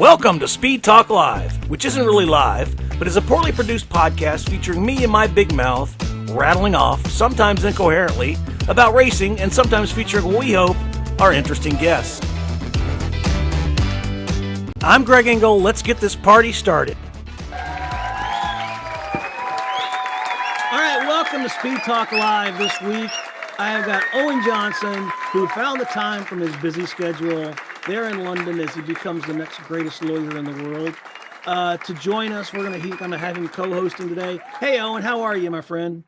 Welcome to Speed Talk Live, which isn't really live, but is a poorly produced podcast featuring me and my big mouth rattling off, sometimes incoherently, about racing and sometimes featuring what we hope are interesting guests. I'm Greg Engel. Let's get this party started. All right, welcome to Speed Talk Live this week. I have got Owen Johnson, who found the time from his busy schedule there in London as he becomes the next greatest lawyer in the world, to join us. We're gonna have him co-hosting today. Hey, Owen, how are you, my friend?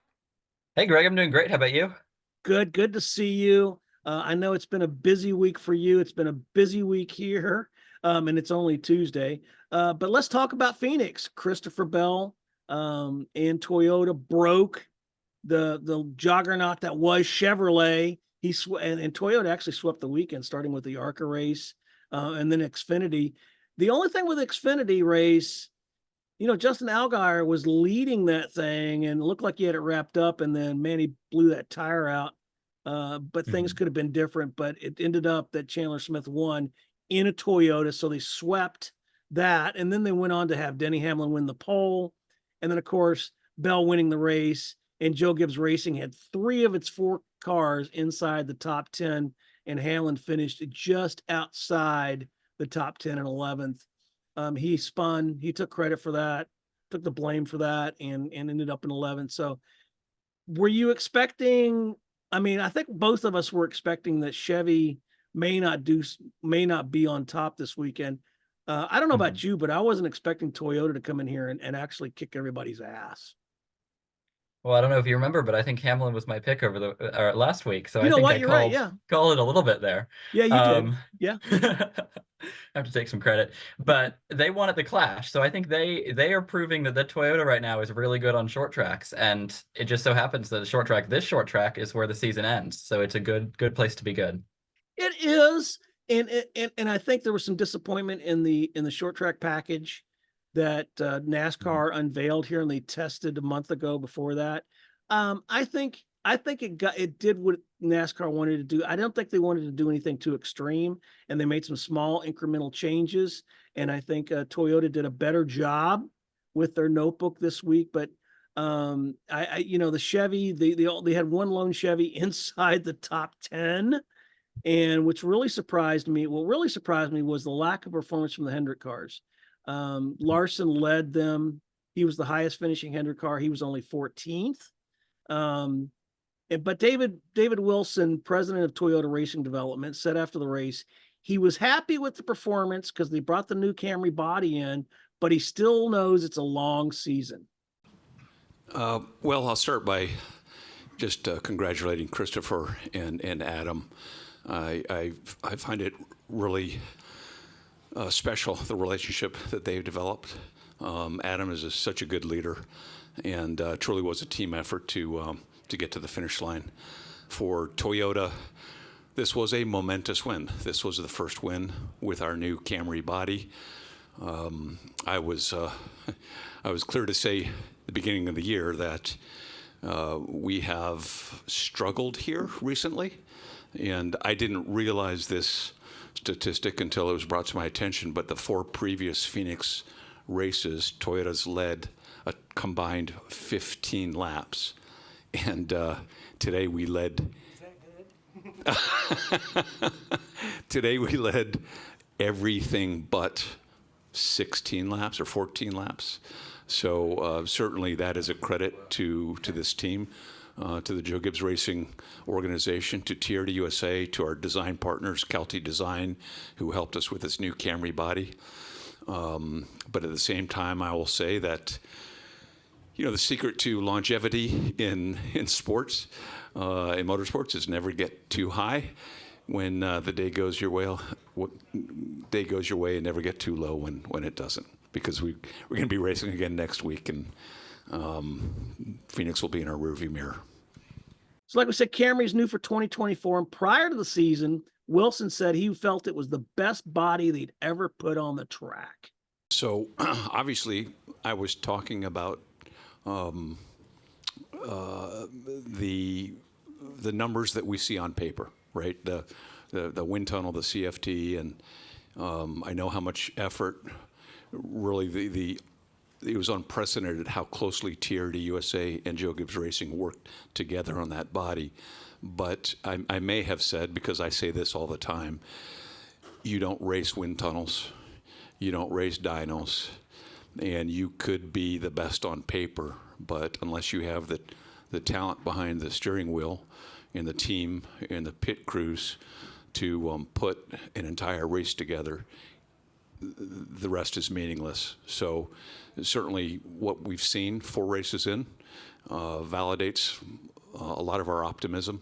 Hey, Greg, I'm doing great. How about you? Good to see you. I know it's been a busy week for you. It's been a busy week here, and it's only Tuesday. But let's talk about Phoenix. Christopher Bell and Toyota broke the juggernaut that was Chevrolet. And Toyota actually swept the weekend, starting with the ARCA race and then Xfinity. The only thing with Xfinity race, Justin Allgaier was leading that thing and looked like he had it wrapped up, and then man, he blew that tire out. But things could have been different. But it ended up that Chandler Smith won in a Toyota, so they swept that, and then they went on to have Denny Hamlin win the pole, and then of course Bell winning the race. And Joe Gibbs Racing had 3 of its 4 cars inside the top 10, and Hamlin finished just outside the top 10 and 11th. He spun, he took credit for that, took the blame for that, and ended up in 11th. So were you expecting, I think both of us were expecting that Chevy may not be on top this weekend. I don't know about you, but I wasn't expecting Toyota to come in here and actually kick everybody's ass. Well, I don't know if you remember, but I think Hamlin was my pick over the last week, so You I know think what? I You're right. Yeah. called it a little bit there. Yeah, you did. Yeah. I have to take some credit, but they won at the Clash, so I think they are proving that the Toyota right now is really good on short tracks, and it just so happens that this short track is where the season ends, so it's a good place to be good. It is, and I think there was some disappointment in the short track package that NASCAR unveiled here, and they tested a month ago before that. I think it did what NASCAR wanted to do. I don't think they wanted to do anything too extreme, and they made some small incremental changes. And I think Toyota did a better job with their notebook this week. But the Chevy, they had one lone Chevy inside the top 10. And what really surprised me was the lack of performance from the Hendrick cars. Larson led them. He was the highest finishing Hendrick car. He was only 14th. But David Wilson, president of Toyota Racing Development, said after the race, he was happy with the performance because they brought the new Camry body in, but he still knows it's a long season. Well, I'll start by just congratulating Christopher and Adam. I find it really special, the relationship that they've developed. Adam is such a good leader, and truly was a team effort to get to the finish line. For Toyota, this was a momentous win. This was the first win with our new Camry body. I was clear to say at the beginning of the year that we have struggled here recently, and I didn't realize this statistic until it was brought to my attention, but the 4 previous Phoenix races, Toyota's led a combined 15 laps. And today we led today we led everything but 16 laps or 14 laps. So certainly that is a credit to this team, to the Joe Gibbs Racing organization, to TRD USA, to our design partners, Calty Design, who helped us with this new Camry body. But at the same time, I will say that the secret to longevity in sports, in motorsports, is never get too high. When the day goes your way, and never get too low when it doesn't. Because we're going to be racing again next week, and Phoenix will be in our rearview mirror. So like we said, Camry's new for 2024. And prior to the season, Wilson said he felt it was the best body they'd ever put on the track. So obviously, I was talking about the numbers that we see on paper, right? The wind tunnel, the CFT, and I know how much effort, really, it was unprecedented how closely TRD USA and Joe Gibbs Racing worked together on that body. But I may have said, because I say this all the time, you don't race wind tunnels, you don't race dynos, and you could be the best on paper, but unless you have the talent behind the steering wheel and the team and the pit crews to put an entire race together, the rest is meaningless. So certainly what we've seen 4 races in validates a lot of our optimism.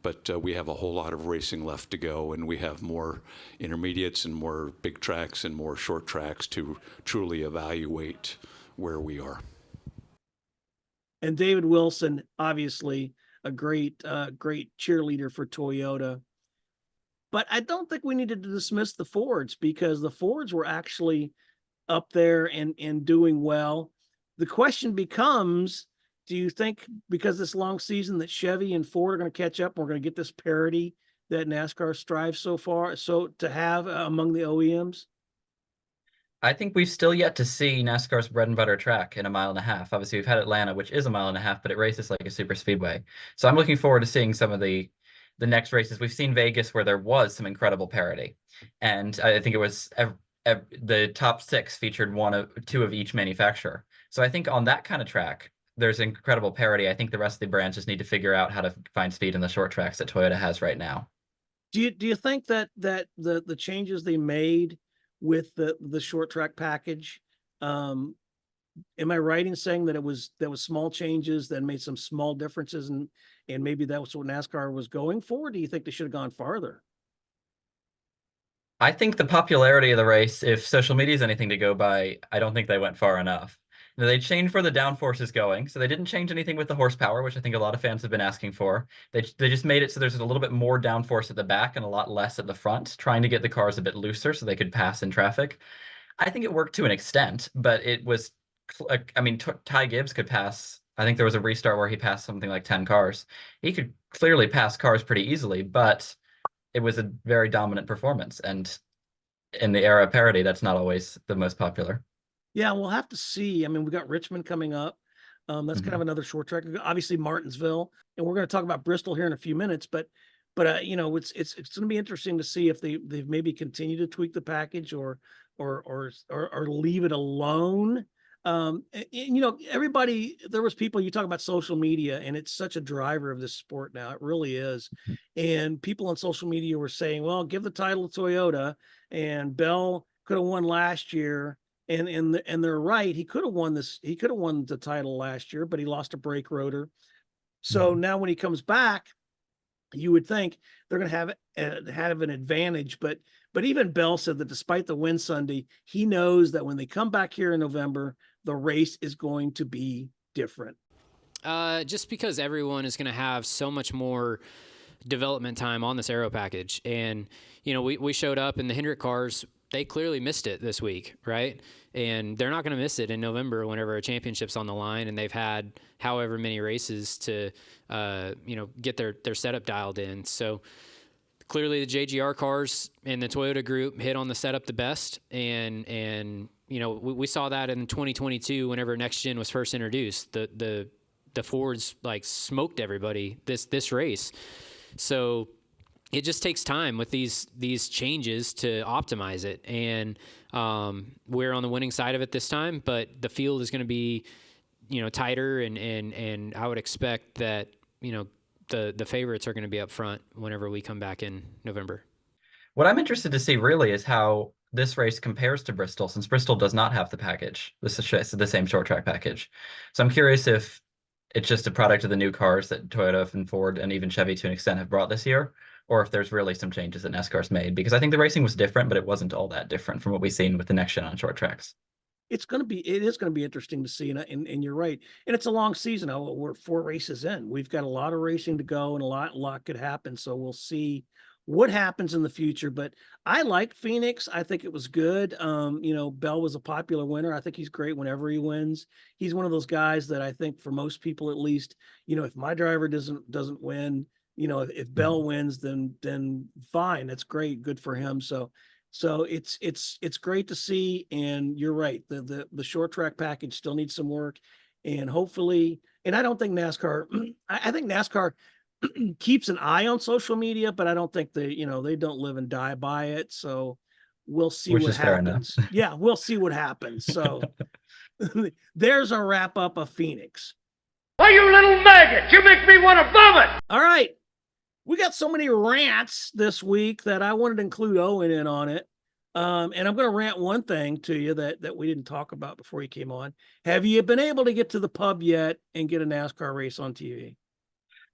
But we have a whole lot of racing left to go, and we have more intermediates and more big tracks and more short tracks to truly evaluate where we are. And David Wilson, obviously a great cheerleader for Toyota. But I don't think we needed to dismiss the Fords, because the Fords were actually up there and doing well. The question becomes, do you think because this long season that Chevy and Ford are going to catch up and we're going to get this parity that NASCAR strives so to have among the OEMs? I think we've still yet to see NASCAR's bread and butter track in a mile and a half. Obviously, we've had Atlanta, which is a mile and a half, but it races like a super speedway. So I'm looking forward to seeing some of the next races. We've seen Vegas where there was some incredible parity, and I think it was the top 6 featured 2 of each manufacturer. So I think on that kind of track, there's incredible parity. I think the rest of the brands just need to figure out how to find speed in the short tracks that Toyota has right now. Do you think that the changes they made with the short track package, am I right in saying that was small changes that made some small differences, and maybe that was what NASCAR was going for? Or do you think they should have gone farther? I think the popularity of the race, if social media is anything to go by, I don't think they went far enough. Now, they changed where the downforce is going, so they didn't change anything with the horsepower, which I think a lot of fans have been asking for. They just made it so there's a little bit more downforce at the back and a lot less at the front, trying to get the cars a bit looser so they could pass in traffic. I think it worked to an extent, but it was, I mean, Ty Gibbs could pass. I think there was a restart where he passed something like 10 cars. He could clearly pass cars pretty easily, but it was a very dominant performance. And in the era of parity, that's not always the most popular. Yeah, we'll have to see. I mean, we got Richmond coming up. That's kind of another short track. Obviously, Martinsville, and we're going to talk about Bristol here in a few minutes. But it's going to be interesting to see if they've maybe continue to tweak the package or leave it alone. Everybody, there was people, you talk about social media, and it's such a driver of this sport now. It really is. And people on social media were saying, well, give the title to Toyota, and Bell could have won last year. And they're right. He could have won the title last year, but he lost a brake rotor. So now when he comes back, you would think they're going to have an advantage. But even Bell said that despite the win Sunday, he knows that when they come back here in November, the race is going to be different. Just because everyone is going to have so much more development time on this aero package. And, we showed up in the Hendrick cars. They clearly missed it this week, right? And they're not going to miss it in November whenever a championship's on the line, and they've had however many races to, get their setup dialed in. So clearly the JGR cars and the Toyota group hit on the setup the best, and we saw that in 2022 whenever Next Gen was first introduced. The Fords smoked everybody this race. So it just takes time with these changes to optimize it. And we're on the winning side of it this time, but the field is going to be, tighter. And I would expect that, the favorites are going to be up front whenever we come back in November. What I'm interested to see really is how this race compares to Bristol, since Bristol does not have the package. This is the same short track package. So I'm curious if it's just a product of the new cars that Toyota and Ford and even Chevy to an extent have brought this year, or if there's really some changes that NASCAR's made, because I think the racing was different, but it wasn't all that different from what we've seen with the Next Gen on short tracks. It is going to be interesting to see. And you're right. And it's a long season. We're 4 races in. We've got a lot of racing to go, and a lot could happen. So we'll see what happens in the future. But I like Phoenix. I think it was good. Bell was a popular winner. I think he's great whenever he wins. He's one of those guys that I think for most people, at least, if my driver doesn't win, if Bell wins, then fine. That's great. Good for him. So So it's great to see. And you're right. The short track package still needs some work, and hopefully, and I don't think NASCAR, I think NASCAR keeps an eye on social media, but I don't think they don't live and die by it. So we'll see Which what is fair enough. happens. Yeah, we'll see what happens. So there's a wrap up of Phoenix. Why, you little maggot! You make me want to vomit! All right. We got so many rants this week that I wanted to include Owen in on it. And I'm going to rant one thing to you that we didn't talk about before you came on. Have you been able to get to the pub yet and get a NASCAR race on TV?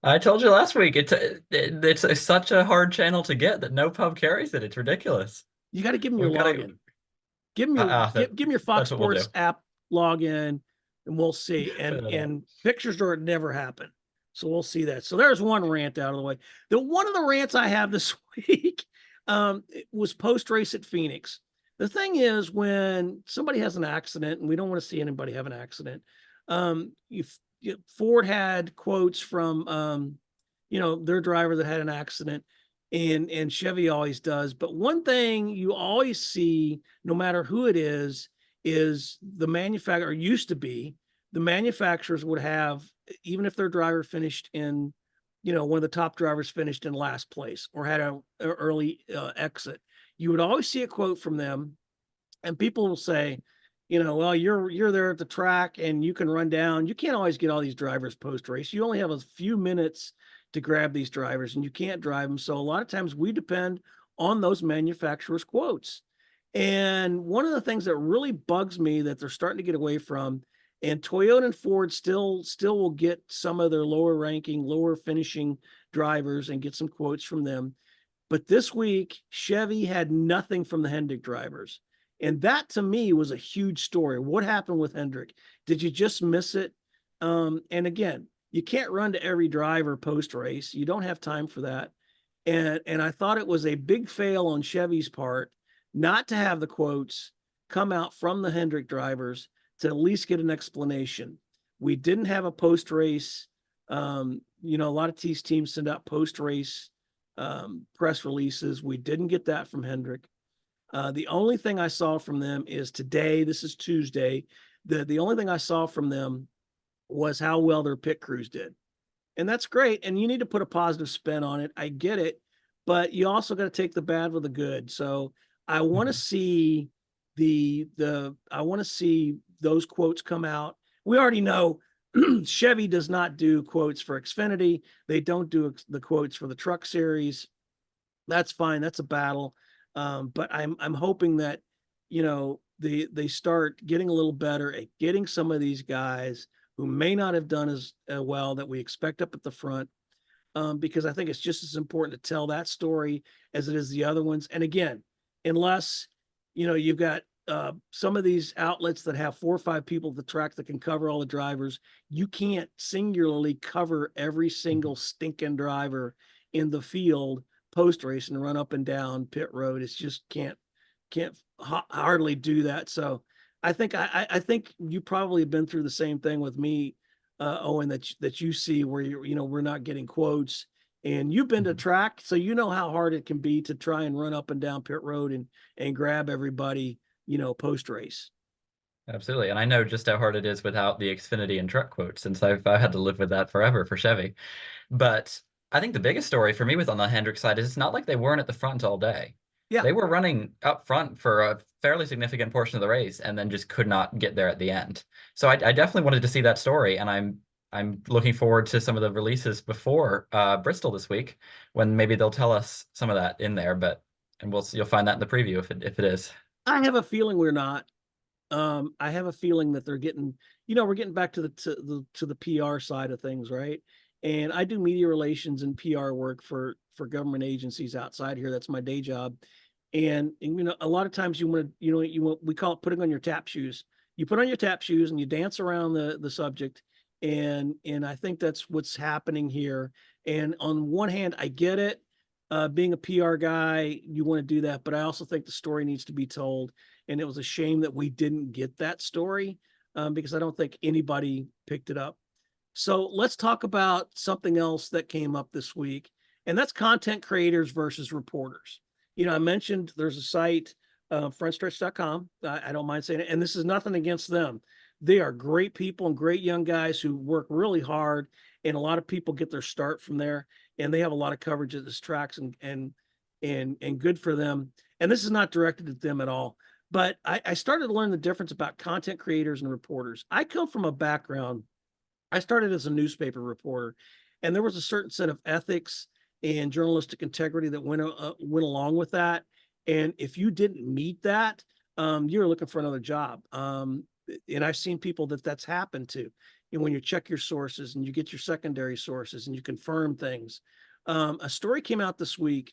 I told you last week, it's such a hard channel to get that no pub carries it. It's ridiculous. You got to give them your We've gotta- login. Give them your Fox that's what we'll Sports do. app login, and we'll see. And pictures or it never happen. So we'll see that. So there's one rant out of the way. One of the rants I have this week it was post race at Phoenix. The thing is, when somebody has an accident, and we don't want to see anybody have an accident, Ford had quotes from their driver that had an accident, and Chevy always does. But one thing you always see, no matter who it is the manufacturer, used to be, the manufacturers would have, even if their driver finished in, one of the top drivers finished in last place or had an early exit, you would always see a quote from them, and people will say, well, you're there at the track and you can run down. You can't always get all these drivers post race. You only have a few minutes to grab these drivers, and you can't drive them. So a lot of times we depend on those manufacturers' quotes. And one of the things that really bugs me that they're starting to get away from, and Toyota and Ford still will get some of their lower ranking, lower finishing drivers and get some quotes from them. But this week, Chevy had nothing from the Hendrick drivers. And that to me was a huge story. What happened with Hendrick? Did you just miss it? And again, you can't run to every driver post race. You don't have time for that. And I thought it was a big fail on Chevy's part not to have the quotes come out from the Hendrick drivers to at least get an explanation. We didn't have a post race. A lot of these teams send out post race press releases. We didn't get that from Hendrick. The only thing I saw from them is today. This is Tuesday. The only thing I saw from them was how well their pit crews did. And that's great. And you need to put a positive spin on it. I get it. But you also got to take the bad with the good. So I want to see I want to see those quotes come out. We already know Chevy does not do quotes for Xfinity. They don't do the quotes for the Truck Series. That's fine. That's a battle. But I'm hoping that, they start getting a little better at getting some of these guys who may not have done as well that we expect up at the front. Because I think it's just as important to tell that story as it is the other ones. And again, unless, you've got some of these outlets that have 4 or 5 people at the track that can cover all the drivers, you can't singularly cover every single stinking driver in the field post race and run up and down pit road. It's just can't hardly do that. So I think I think you probably have been through the same thing with me, Owen, that you see where we're not getting quotes, and you've been to track, so you know how hard it can be to try and run up and down pit road and grab everybody, post race. Absolutely. And I know just how hard it is without the Xfinity and truck quotes, since I've had to live with that forever for Chevy. But I think the biggest story for me was on the Hendrick side is it's not like they weren't at the front all day. Yeah. They were running up front for a fairly significant portion of the race and then just could not get there at the end. So I definitely wanted to see that story, and I'm looking forward to some of the releases before Bristol this week, when maybe they'll tell us some of that in there. And you'll find that in the preview if it is. I have a feeling we're not. I have a feeling that they're getting, we're getting back to the PR side of things, right? And I do media relations and PR work for government agencies outside here. That's my day job. And a lot of times we call it putting on your tap shoes. You put on your tap shoes and you dance around the subject. And I think that's what's happening here. And on one hand, I get it. Being a PR guy, you want to do that, but I also think the story needs to be told. And it was a shame that we didn't get that story because I don't think anybody picked it up. So let's talk about something else that came up this week, and that's content creators versus reporters. I mentioned there's a site, frontstretch.com. I don't mind saying it. And this is nothing against them. They are great people and great young guys who work really hard. And a lot of people get their start from there. And they have a lot of coverage at this tracks and good for them. And this is not directed at them at all. But I started to learn the difference about content creators and reporters. I come from a background, I started as a newspaper reporter, and there was a certain set of ethics and journalistic integrity that went along with that. And if you didn't meet that, you were looking for another job. And I've seen people that's happened to. When you check your sources and you get your secondary sources and you confirm things. A story came out this week.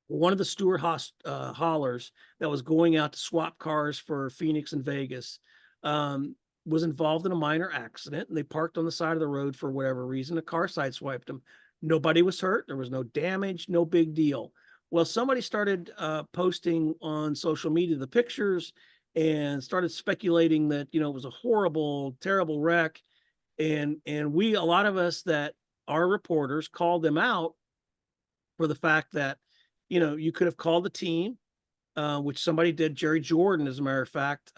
One of the Stewart haulers that was going out to swap cars for Phoenix and Vegas was involved in a minor accident, and they parked on the side of the road for whatever reason. A car sideswiped them. Nobody was hurt. There was no damage, no big deal. Well, somebody started posting on social media the pictures and started speculating that, it was a horrible, terrible wreck. And a lot of us that are reporters called them out for the fact that, you could have called the team, which somebody did. Jerry Jordan, as a matter of fact,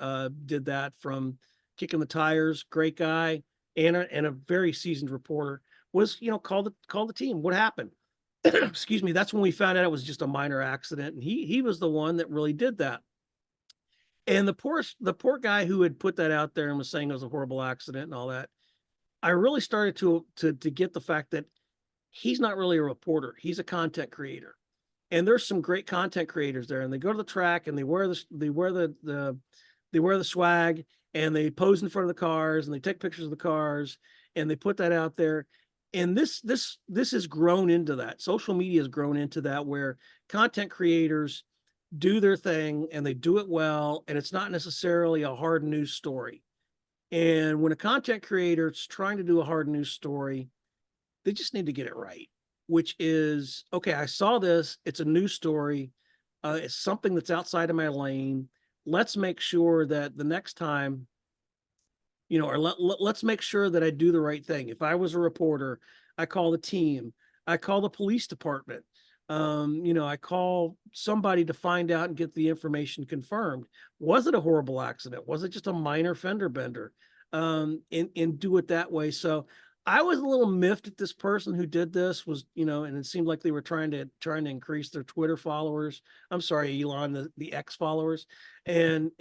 did that from Kicking the Tires. Great guy and a very seasoned reporter. Was called the team. What happened? Excuse me. That's when we found out it was just a minor accident, and he was the one that really did that. And the poor guy who had put that out there and was saying it was a horrible accident and all that. I really started to get the fact that he's not really a reporter. He's a content creator. And there's some great content creators there, and they go to the track and they wear the swag, and they pose in front of the cars and they take pictures of the cars and they put that out there. And this has grown into that. Social media has grown into that, where content creators do their thing and they do it well, and it's not necessarily a hard news story. And when a content creator is trying to do a hard news story, they just need to get it right, which is, okay, I saw this, it's a news story, it's something that's outside of my lane. Let's make sure that the next time, or let's make sure that I do the right thing. If I was a reporter, I call the team, I call the police department, I call somebody to find out and get the information confirmed. Was it a horrible accident? Was it just a minor fender bender? And do it that way. So I was a little miffed at this person who did this, was, and it seemed like they were trying to increase their Twitter followers. I'm sorry, Elon, the X followers. And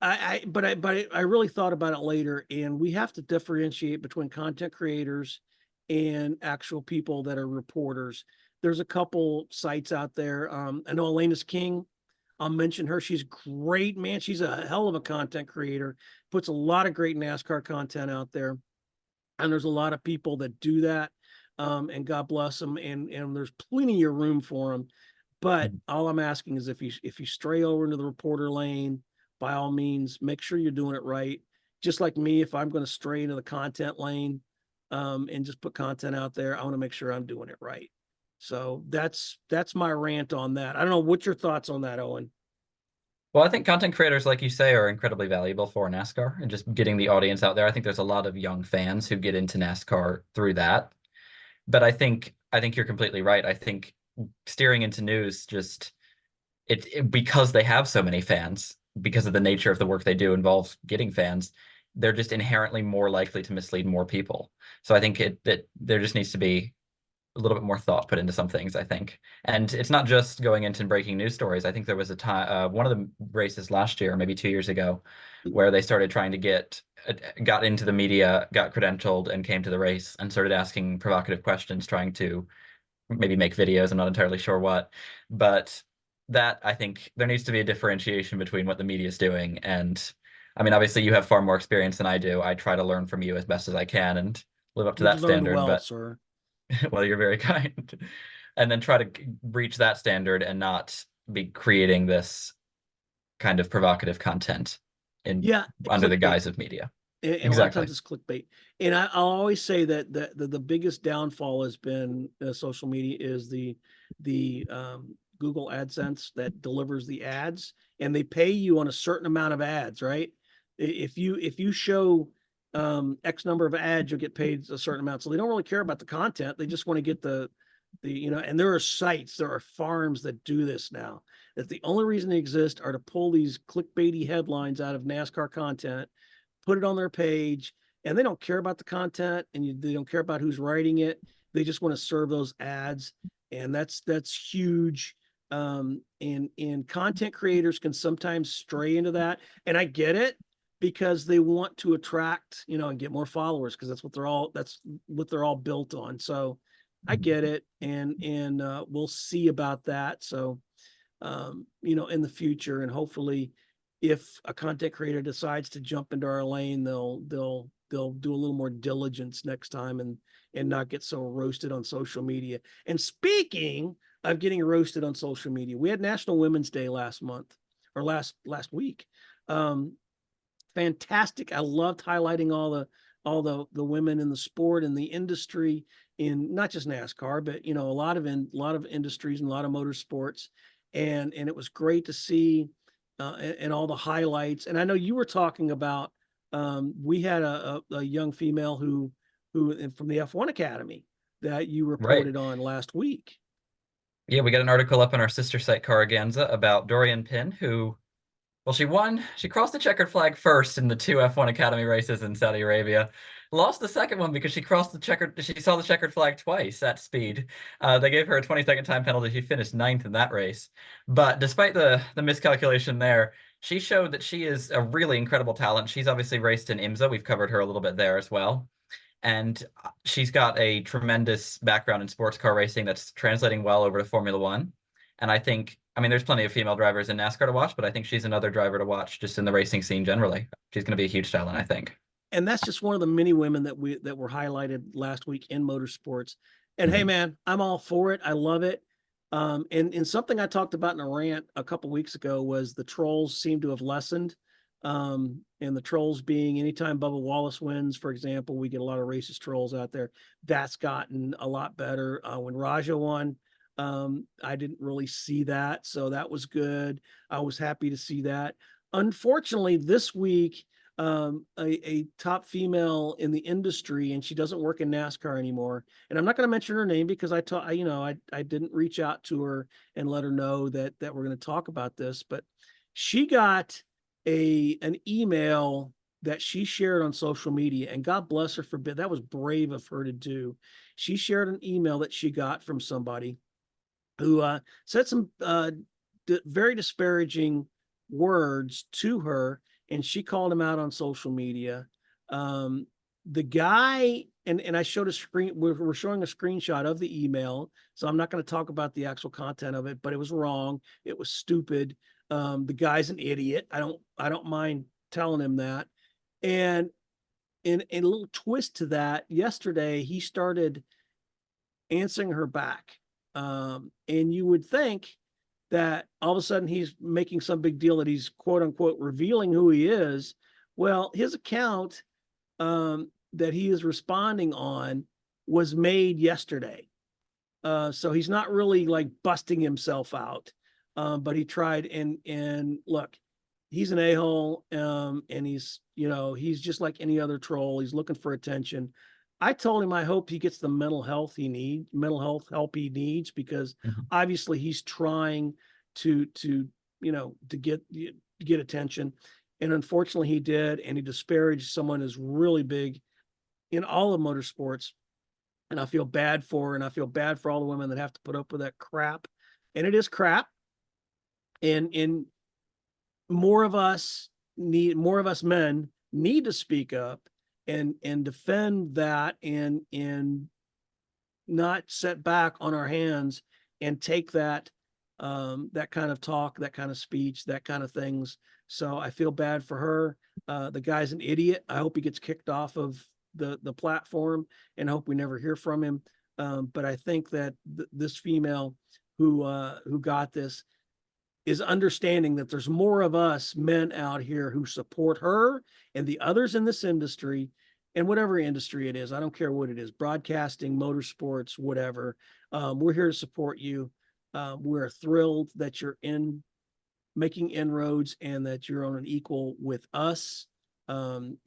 but I really thought about it later, and we have to differentiate between content creators and actual people that are reporters. There's a couple sites out there. I know Elena's King. I'll mention her. She's great, man. She's a hell of a content creator, puts a lot of great NASCAR content out there. And there's a lot of people that do that. And God bless them. And there's plenty of room for them. But all I'm asking is, if you stray over into the reporter lane, by all means, make sure you're doing it right. Just like me, if I'm going to stray into the content lane and just put content out there, I want to make sure I'm doing it right. So that's my rant on that. I don't know, what's your thoughts on that, Owen? Well, I think content creators, like you say, are incredibly valuable for NASCAR and just getting the audience out there. I think there's a lot of young fans who get into NASCAR through that. But I think you're completely right. I think steering into news, just because they have so many fans, because of the nature of the work they do involves getting fans, they're just inherently more likely to mislead more people. So I think that there just needs to be a little bit more thought put into some things, I think. And it's not just going into breaking news stories. I think there was a time, one of the races last year, maybe 2 years ago, where they started trying to got into the media, got credentialed, and came to the race and started asking provocative questions, trying to maybe make videos. I'm not entirely sure what, but that, I think there needs to be a differentiation between what the media is doing. And I mean, obviously you have far more experience than I do. I try to learn from you as best as I can and live up to that standard. Well, but sir. well, you're very kind. And then try to reach that standard and not be creating this kind of provocative content under the guise of media. And exactly. A lot of times it's clickbait. And I'll always say that the biggest downfall has been social media is the Google AdSense that delivers the ads, and they pay you on a certain amount of ads, right? If you show X number of ads, you'll get paid a certain amount. So they don't really care about the content. They just want to get the And there are sites, there are farms that do this now, that the only reason they exist are to pull these clickbaity headlines out of NASCAR content, put it on their page, and they don't care about the content, and they don't care about who's writing it. They just want to serve those ads, and that's huge. And content creators can sometimes stray into that, and I get it, because they want to attract, and get more followers, because that's what they're all built on. So I get it, and we'll see about that. So in the future, and hopefully, if a content creator decides to jump into our lane, they'll do a little more diligence next time, and not get so roasted on social media. And speaking of getting roasted on social media, we had National Women's Day last month, or last week. Fantastic. I loved highlighting all the women in the sport and the industry, in not just NASCAR, but a lot of industries and a lot of motorsports, and it was great to see, and all the highlights. And I know you were talking about, we had a young female who from the F1 Academy that you Right. reported on last week. Yeah, we got an article up on our sister site Carraganza about Dorian Pin, who, well, she crossed the checkered flag first in the two F1 Academy races in Saudi Arabia. Lost the second one because she saw the checkered flag twice at speed. They gave her a 20-second time penalty. She finished 9th in that race. But despite the miscalculation there, she showed that she is a really incredible talent. She's obviously raced in IMSA. We've covered her a little bit there as well. And she's got a tremendous background in sports car racing that's translating well over to Formula One. And I think, there's plenty of female drivers in NASCAR to watch, but I think she's another driver to watch just in the racing scene generally. She's going to be a huge talent, I think. And that's just one of the many women that were highlighted last week in motorsports. And hey, man, I'm all for it. I love it. And something I talked about in a rant a couple weeks ago was the trolls seem to have lessened. And the trolls being, anytime Bubba Wallace wins, for example, we get a lot of racist trolls out there. That's gotten a lot better. When Raja won, I didn't really see that, so that was good. I was happy to see that. Unfortunately, this week, a top female in the industry, and she doesn't work in NASCAR anymore. And I'm not going to mention her name because I didn't reach out to her and let her know that we're going to talk about this. But she got an email that she shared on social media, and God bless her for that was brave of her to do. She shared an email that she got from somebody who said some very disparaging words to her, and she called him out on social media. The guy, and I showed a screen, we're showing a screenshot of the email, so I'm not going to talk about the actual content of it, but it was wrong. It was stupid. The guy's an idiot. I don't mind telling him that. And in a little twist to that, yesterday he started answering her back. And you would think that all of a sudden he's making some big deal that he's quote unquote revealing who he is. Well, his account that he is responding on was made yesterday. So he's not really like busting himself out. But he tried, and look, he's an a-hole, and he's just like any other troll. He's looking for attention. I told him I hope he gets the mental health help he needs, because obviously he's trying to get attention. And unfortunately he did, and he disparaged someone who's really big in all of motorsports. And I feel bad for her, and I feel bad for all the women that have to put up with that crap. And it is crap. And more of us men need to speak up and defend that, and not set back on our hands and take that kind of talk, that kind of speech, that kind of things. So I feel bad for her. The guy's an idiot. I hope he gets kicked off of the platform, and hope we never hear from him. But I think that this female who got this is understanding that there's more of us men out here who support her and the others in this industry, and whatever industry it is. I don't care what it is, broadcasting, motorsports, whatever. We're here to support you. We're thrilled that you're making inroads, and that you're on an equal with us. And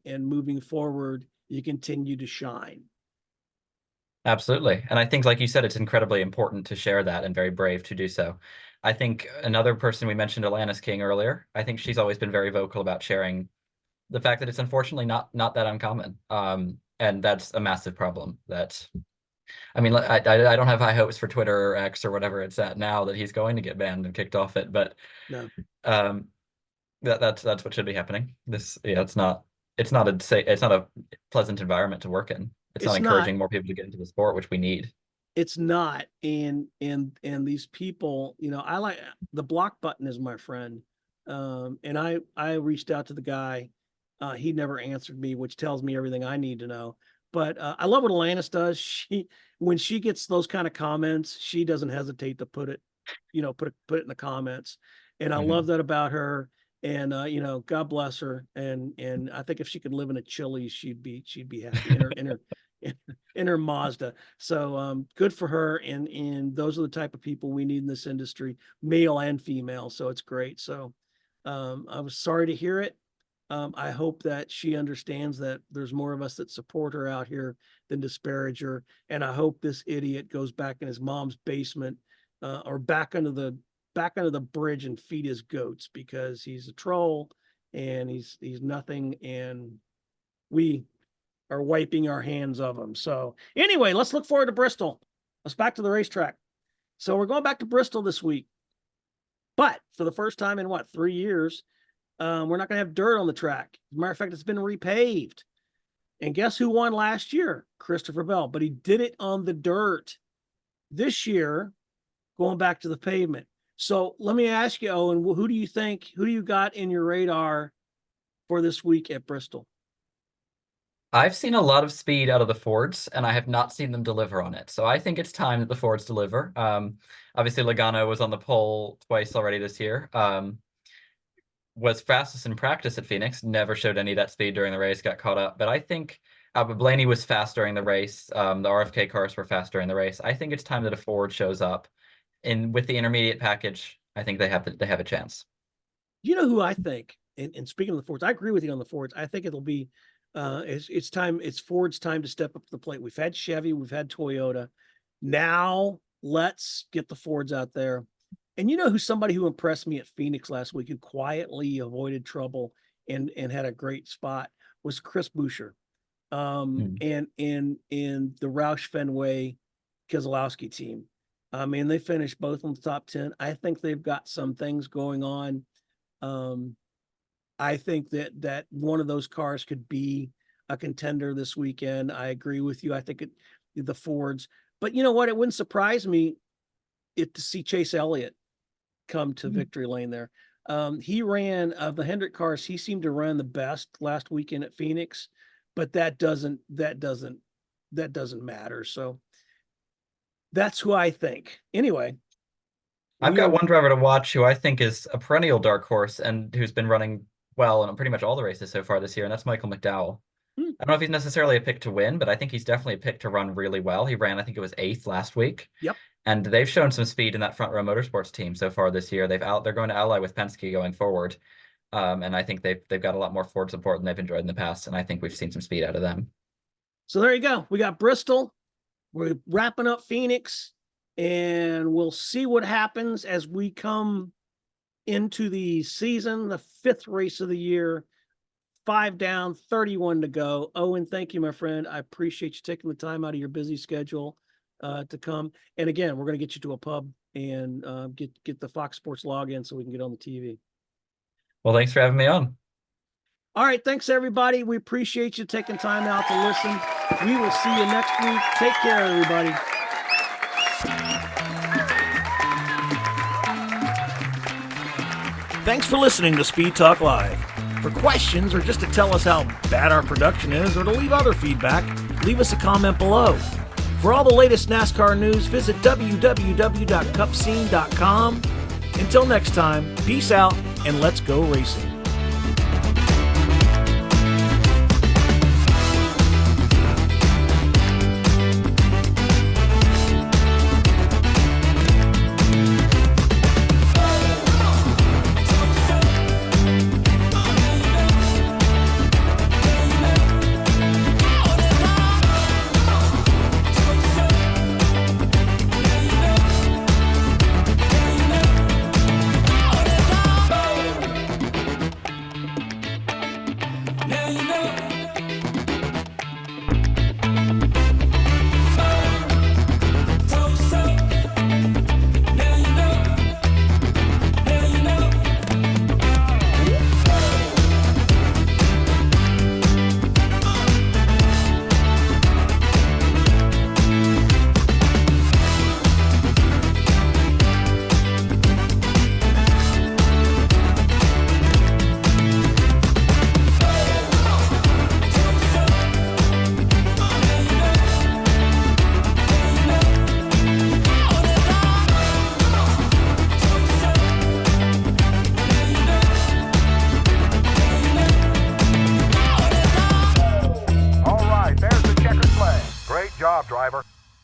moving forward, you continue to shine. Absolutely. And I think, like you said, it's incredibly important to share that and very brave to do so. I think another person we mentioned, Alanis King, earlier, I think she's always been very vocal about sharing the fact that it's unfortunately not that uncommon. And that's a massive problem. I mean, I don't have high hopes for Twitter or X or whatever it's at now that he's going to get banned and kicked off it, but No, um, that's what should be happening. It's not a pleasant environment to work in. It's not it's not. encouraging more people to get into the sport, which we need. It's not. And these people, I like the block button is my friend. And I reached out to the guy. He never answered me, which tells me everything I need to know. But I love what Alanis does. When she gets those kind of comments, she doesn't hesitate to put it in the comments. And I love that about her. And God bless her. And I think if she could live in a Chili's, she'd be happy in her Mazda. So good for her. And those are the type of people we need in this industry, male and female. So it's great. So I was sorry to hear it. I hope that she understands that there's more of us that support her out here than disparage her. And I hope this idiot goes back in his mom's basement or back under the bridge and feed his goats, because he's a troll and he's nothing. And we are wiping our hands of him. So anyway, let's look forward to Bristol. Let's back to the racetrack. So we're going back to Bristol this week, but for the first time in 3 years, we're not going to have dirt on the track. As a matter of fact, it's been repaved. And guess who won last year? Christopher Bell, but he did it on the dirt. This year, going back to the pavement. So let me ask you, Owen, who do you got in your radar for this week at Bristol? I've seen a lot of speed out of the Fords, and I have not seen them deliver on it. So I think it's time that the Fords deliver. Obviously, Logano was on the pole twice already this year. Was fastest in practice at Phoenix, never showed any of that speed during the race, got caught up. But I think Blaney was fast during the race. The RFK cars were fast during the race. I think it's time that a Ford shows up. And with the intermediate package, I think they have a chance. You know who I think, and speaking of the Fords, I agree with you on the Fords. I think it'll be it's Ford's time to step up to the plate. We've had Chevy, we've had Toyota. Now let's get the Fords out there. And who's somebody who impressed me at Phoenix last week, who quietly avoided trouble and had a great spot, was Chris Buescher. And in the Roush Fenway Keselowski team. I mean, they finished both in the top 10. I think they've got some things going on. I think that one of those cars could be a contender this weekend. I agree with you. I think the Fords, but you know what? It wouldn't surprise me to see Chase Elliott come to victory lane there. He ran of the Hendrick cars. He seemed to run the best last weekend at Phoenix, but that doesn't matter. So that's who I think. Anyway, I've got one driver to watch who I think is a perennial dark horse and who's been running well in pretty much all the races so far this year, and that's Michael McDowell. I don't know if he's necessarily a pick to win, but I think he's definitely a pick to run really well. He ran, I think it was 8th last week. Yep. And they've shown some speed in that Front Row Motorsports team so far this year. They're going to ally with Penske going forward. And I think they've got a lot more Ford support than they've enjoyed in the past. And I think we've seen some speed out of them. So there you go. We got Bristol. We're wrapping up Phoenix, and we'll see what happens as we come into the season, the 5th race of the year. 5 down, 31 to go. Owen, thank you, my friend. I appreciate you taking the time out of your busy schedule to come. And again, we're going to get you to a pub and get the Fox Sports login so we can get on the TV. Well, thanks for having me on. All right. Thanks, everybody. We appreciate you taking time out to listen. We will see you next week. Take care, everybody. Thanks for listening to Speed Talk Live. For questions or just to tell us how bad our production is or to leave other feedback, leave us a comment below. For all the latest NASCAR news, visit www.cupscene.com. Until next time, peace out and let's go racing.